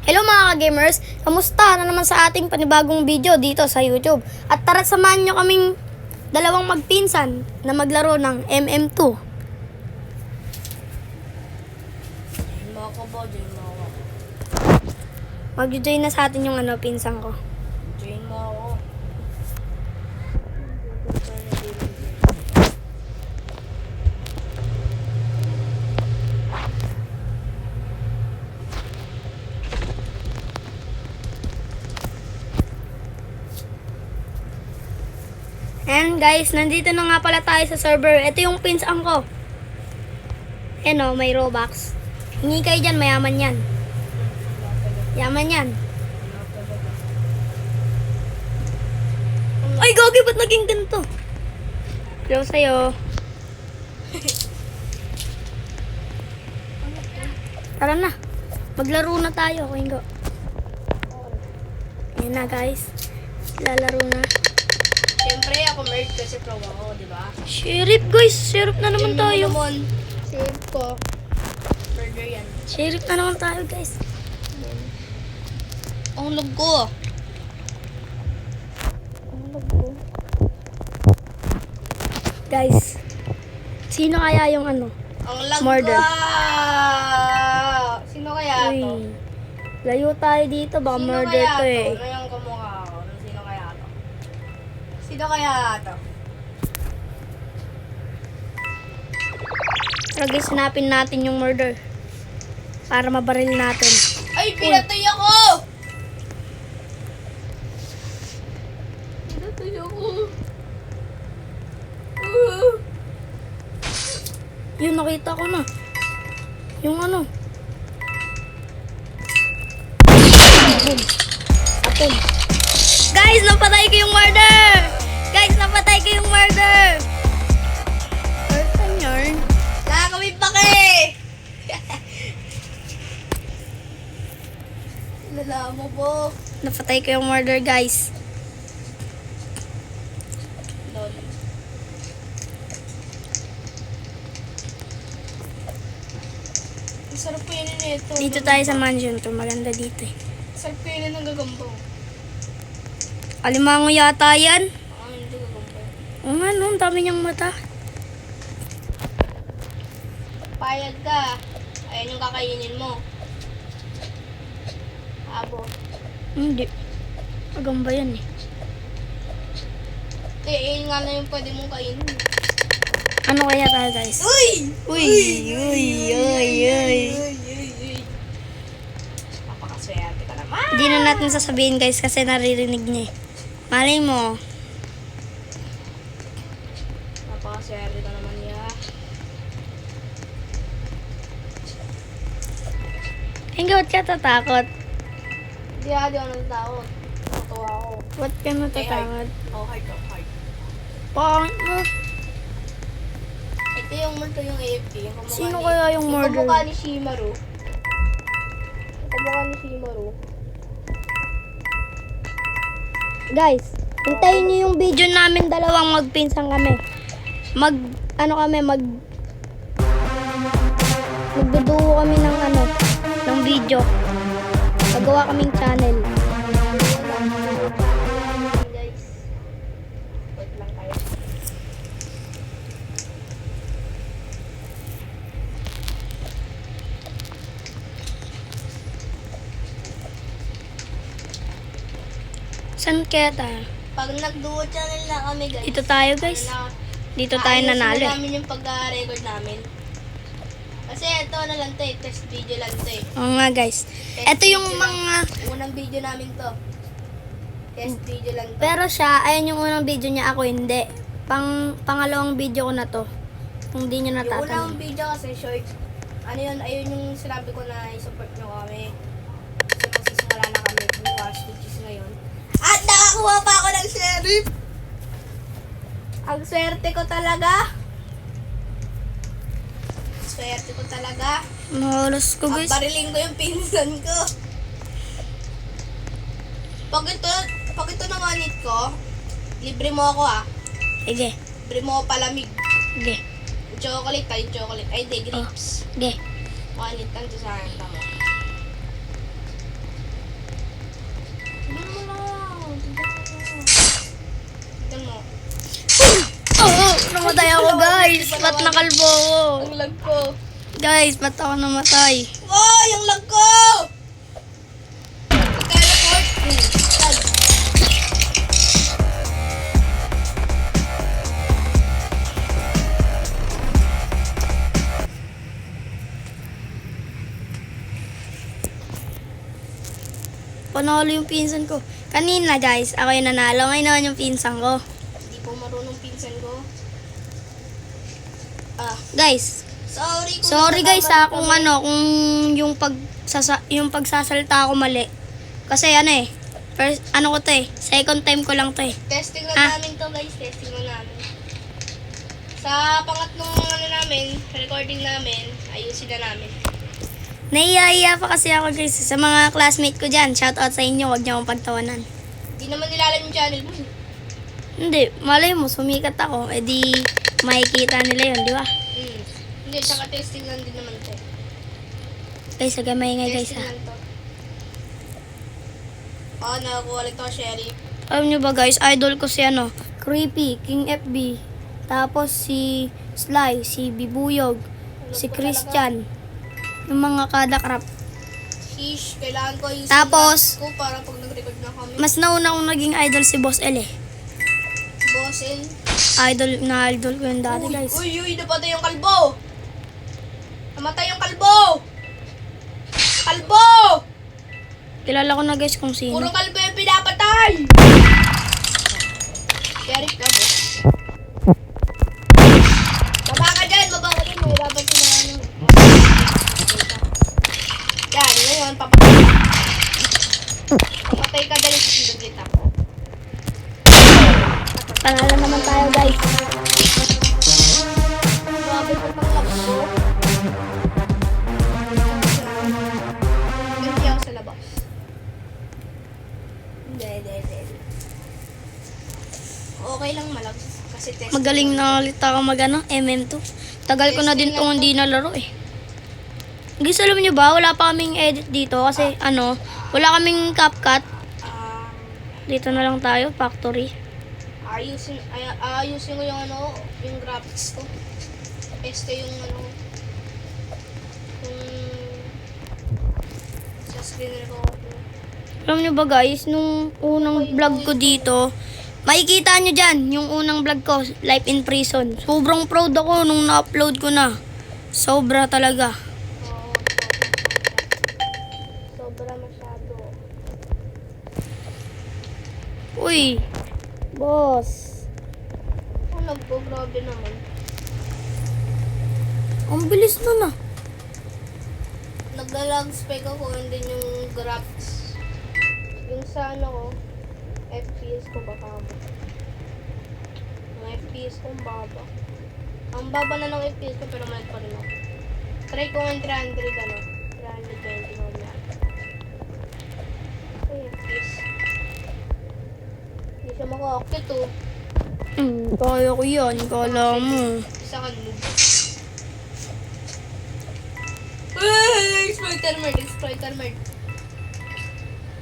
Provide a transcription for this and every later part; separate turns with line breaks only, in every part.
Hello mga ka-gamers! Kamusta na naman sa ating panibagong video dito sa YouTube? At tara samahan nyo kaming dalawang magpinsan na maglaro ng MM2. Mag-join na sa atin yung pinsan ko.
Join mo ako.
And guys, nandito na nga pala tayo sa server. Ito yung pinsan ko. May Robux. Hingi kayo dyan, mayaman yan. Yaman yan. Ay, gogi, ba't naging ganito? Hello sa'yo. Tara na. Maglaro na tayo, Kingo. Ayan na, guys. Lalaro na.
Siyempre, ako merge kasi pro ako, di ba?
Sheriff, guys. Sheriff na naman tayo.
Save ko. Murder yan.
Sheriff na naman tayo, guys.
Ang log ko.
Guys, sino kaya yung
Ang lag
Murder.
ko. Sino kaya to?
Uy, layo tayo dito. Baka
Sino
murder
kaya
to eh.
Ano yung kamukha ko? Sino kaya to? Sino kaya to?
Tara guys, hanapin natin yung murder. Para mabaril natin.
Ay, pinatay ako! Pinatay ako.
Yun, nakita ko na. Yung Boom. Apon. Guys, napatay ko yung murder! Guys, napatay ko yung murder! First time yarn.
Wala kami pake! Lala mo po.
Napatay ko yung murder, guys.
Lol. Ang sarap po yun ito.
Dito tayo sa mansion to. Maganda dito eh.
Sarap po yun ng gagambaw.
Alimango yata yan.
Hindi gagambaw.
Oo nga, no, ang dami niyang mata.
Payag ka. Ayan yung kakainin mo. Abo.
Hindi. Magamba yan eh.
Ayun nga na yung pwede mong kainin.
Ano kaya tayo, guys?
Uy!
Uy!
Papakaswerte ka naman.
Hindi na natin sasabihin, guys, kasi naririnig niya eh. Malay mo.
Napakaswerte ka naman niya.
Hindi, ba't ka tatakot?
Hindi ako natatakot. Natuwa ako.
Ba't ka natatakot?
Oh, heart.
Pangit mo.
Ito yung multo yung AFK. Yung kamukha
Sino
ni-
kaya yung murder?
Yung kamukha ni Shimaru. Yung kamukha ni Shimaru.
Guys, hintayin niyo yung video namin, dalawang magpinsan kami. Magduduo kami ng video. Magawa kaming channel.
Guys. Wait lang tayo.
Saan kaya tayo?
Pag nag-duo channel na kami guys.
Dito tayo, guys. Dito tayo nanalo
Ayusin
eh.
na namin yung pag-record namin. Kasi ito na lang to eh. Test video lang to eh.
Oo nga, guys. Ito yung mga...
Unang video namin to. Test video lang to.
Pero siya, ayan yung unang video niya, ako hindi. Pangalawang video ko na to. Kung di nyo
Yung unang
natatanong.
video kasi short. Ano yun, ayun yung sinabi ko na i-support nyo kami. Kasi magsisimula na kami bukas, which is ngayon. At nakakuha pa ako ng sheriff! Ang swerte ko talaga. Swerte ko talaga.
Mahalas ko, guys.
Bariling ko yung pinsan ko. Pag ito nanganit ko, libre mo ako ah.
Sige.
Libre mo ako palamig.
Sige.
Chocolate, tayo chocolate. Ay, di, grapes.
Sige.
Manit lang to sa akin. Tama.
Guys, ba't nakalbo ako?
Ang lag ko.
Guys, ba't ako namatay?
Wow, yung lag ko! Teleport. Lag.
Panalo yung pinsan ko. Kanina guys, ako yung nanalo. Ngayon naman yung pinsan ko.
Hindi po marunong pinsan ko.
Guys,
Sorry
sorry guys
nababalik
kung
kami.
kung yung pagsasalita ko mali. Kasi first, ko to second time ko lang to
Testing lang
Ah.
namin to guys, testing lang namin. Sa pangatlong namin, recording namin, ayusin na namin.
Naiiya pa kasi ako guys sa mga classmate ko dyan. Shoutout sa inyo, huwag niyo akong pagtawanan.
Di naman nilalan yung channel mo.
Hindi, malay mo, sumikat ako. Eh di, makikita nila yun, di ba?
Hindi, tsaka testing lang din naman to.
Guys, agad maingay guys
Testing
ha.
lang to. Nakakuha lang to, Sherry.
Alam nyo ba guys, idol ko si Creepy, King FB. Tapos si Sly, si Bibuyog, si
po
Christian. Yung mga kadakrap.
Sheesh, kailangan ko yung
Tapos,
ko para pag nag-record na kami.
mas nauna kong naging idol si Boss L
Bossin.
Idol ko yung dati guys.
Uy, napatay yung kalbo! Namatay yung kalbo! Kalbo!
Kilala ko na guys kung sino.
Puro kalbo yung pinapatay! Eric na bo. Baba ka dyan! May dapat sila Yan, ngayon, papatay ka. Papatay ka dali sa sindaglit ako.
Panalo naman tayo guys.
Grabe ko pang labso. Ganti ako sa labas. Hindi. Okay lang malag. Kasi test.
Magaling na ulit ako MM2. Tagal ko na din itong hindi nalaro Guys, alam nyo ba, wala pa kaming edit dito kasi wala kaming CapCut. Dito na lang tayo, factory.
Ayusin ko yung yung graphics ko. Este yung yung sa screener ko.
Alam nyo ba guys, nung unang vlog ko dito, makikita nyo dyan, yung unang vlog ko, Life in Prison. Sobrang proud ako nung na-upload ko na. Sobra talaga.
Sobra masyado.
Uy, boss.
Grabe naman.
Ang bilis nun
Naglalag spec ako and then yung graphics. Yung sa ko, FPS ko baka mo. Yung FPS ko ang baba. Ang baba na ng FPS ko pero malag pa rin ako. Try ko ng 300 320 mamaya. Ay, FPS. Hindi siya makakit
Kaya ko yan, kala mo.
Isa ka noob. Exploiter mode.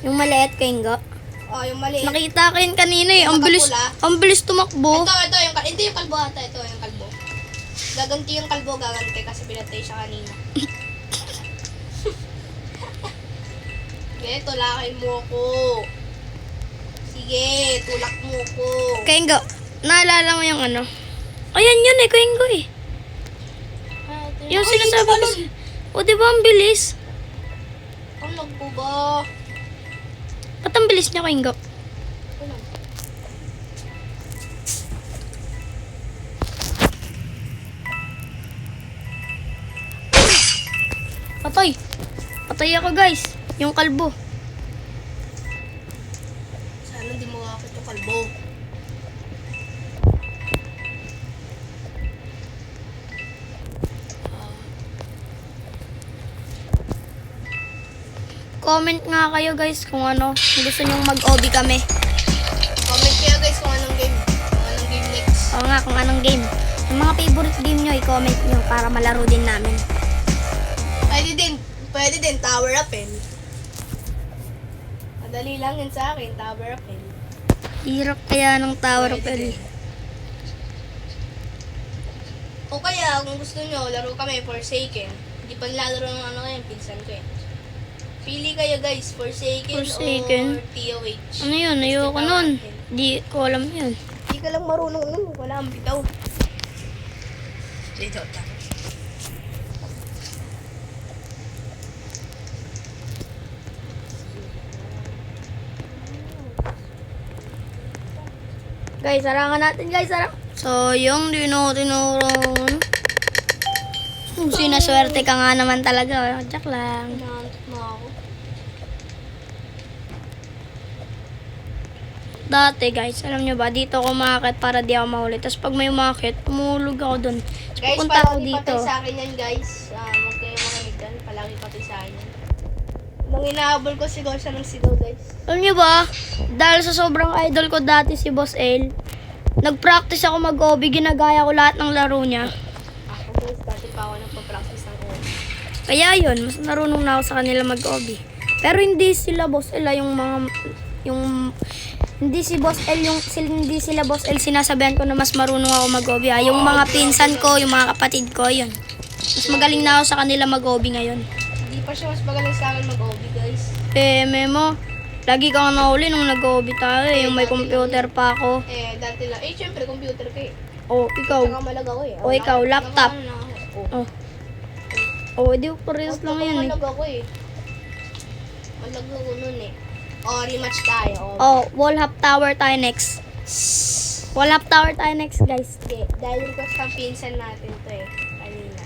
Yung maliit Kengo.
Yung maliit.
Nakita ko yun kanina Ang bilis tumakbo.
Ito hindi yung kalbo ata. Ito yung kalbo. Gaganti yung kalbo, kasi pinatay siya kanina. Sige, tulakin mo ko. Sige, tulak mo ko.
Kengo, naalala mo yung Ayan yun Kengo Yung sinasabi ko. O diba ang bilis?
Ang nagpo ba?
Ba't ang bilis niya Kengo? Patay. Patay ako guys. Yung kalbo.
Sana di mo ako ito kalbo.
Comment nga kayo guys kung gusto nyong mag-OB kami.
Comment kayo guys kung anong game. Kung anong game next.
Oo nga, kung anong game. Yung mga favorite game nyo, i-comment nyo para malaro din namin.
Pwede din Tower Appel. Madali lang yun sa akin, Tower Appel.
Hirap kaya ng Tower of
Pwede
L.
din. O kaya, kung gusto nyo, laro kami Forsaken. Hindi pa nilalaro ng ano ngayon, pinsan ko eh. Pili kayo guys,
Forsaken?
or TOH.
Ano yun? Ayoko nun. Di ko alam yun.
Hindi ka lang marunong nun, wala kang bitaw. Dito,
Guys, sarangan natin guys, sarang. So, yung tinurong. Sinaswerte ka nga naman talaga. Jack lang.
Inaantok na ako.
Dati guys, alam nyo ba, dito ako umakit para di ako mahuli. Tapos pag may umakit, umulog ako dun. Tapos
Guys,
pupunta ako
palagi
dito.
patay sa akin yan guys. Huwag kayo makinig dyan, palagi patay sa akin yan. Nung inahabol ko, sigaw siya ng sigaw guys.
Alam nyo ba, dahil sa sobrang idol ko dati si Boss L, nag-practice ako mag-OB, ginagaya ko lahat ng laro niya.
Ako guys, dati pa ako nagpa-practice ng OB.
Kaya yun, mas narunong na ako sa kanila mag-OB. Pero hindi sila Boss L, hindi sila Boss L sinasabihan ko na mas marunong ako mag-OB. Yung mga pinsan ko, yung mga kapatid ko, yun. Mas magaling na ako sa kanila mag-OB ngayon.
Hindi pa siya mas magaling sa akin mag-OB guys.
Memo, lagi kang nahuli nung nag-OB tayo yung may computer pa ako.
Dati lang. Syempre, computer ka eh.
O, ikaw.
Saka malag ako eh.
O, ikaw, laptop.
Oh.
O, di ko parehas lang yan eh.
Malag ako eh. Malag ako nun eh. O, rematch tayo.
Oh, wall hop tower tayo next. Wall hop tower tayo next, guys.
Okay, dahil request ng pinsan natin to eh. Kanina.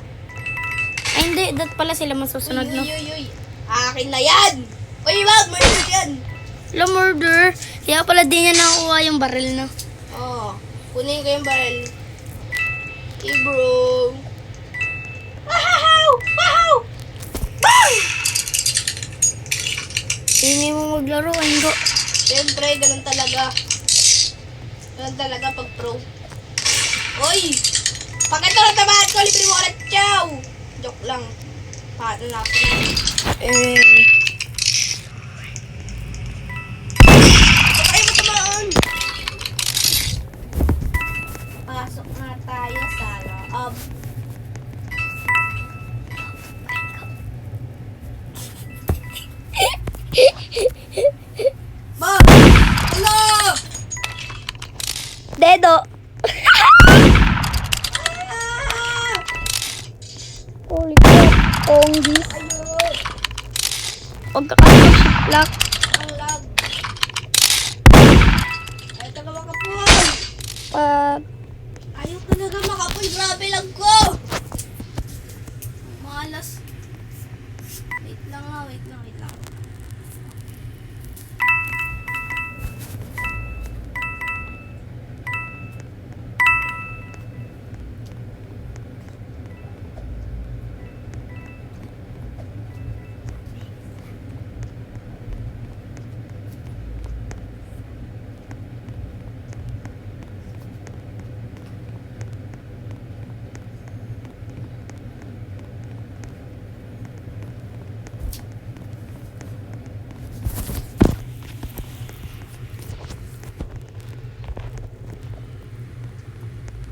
Ay, hindi. Dat pala sila masusunod, no?
Uy. Akin na yan! Uy, wag! Murder yan!
Hello, murder. Kaya pala di niya nakuha yung baril, no?
Oo. Kunin ko yung baril. Hey, bro. Wow! Wow! Wow!
Hindi mo maglaro, Ango.
Siyempre, ganun talaga. Ganun talaga pag pro. Uy! Pag ito natamaan ko, libre mo ulit, chow! Joke lang. Paano na ako? Ay, matamaan! Pasok na tayo sa loob. Ma! Hello!
Dedo!
Ah!
Holy crap. Onggis.
Ayun!
Huwag ka kasi mag-shiplak.
Ang lag. Ayaw talaga makapoy. Ayaw talaga makapoy. Grabe lag ko. Malas. Wait lang nga, wait lang.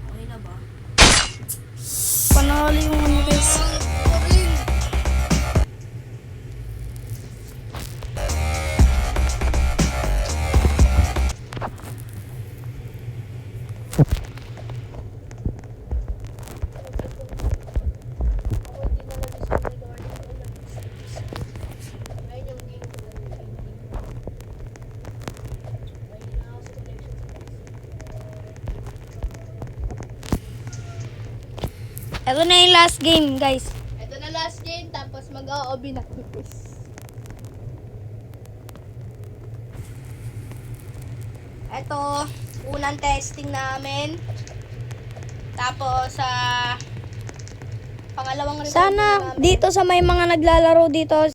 Okay na ba?
Panalo yung ano, guys. Ito na yung last game, guys.
Ito na last game, tapos mag-o-OB na. Ito, unang testing namin. Tapos, pangalawang recording
Sana
namin.
dito sa may mga naglalaro dito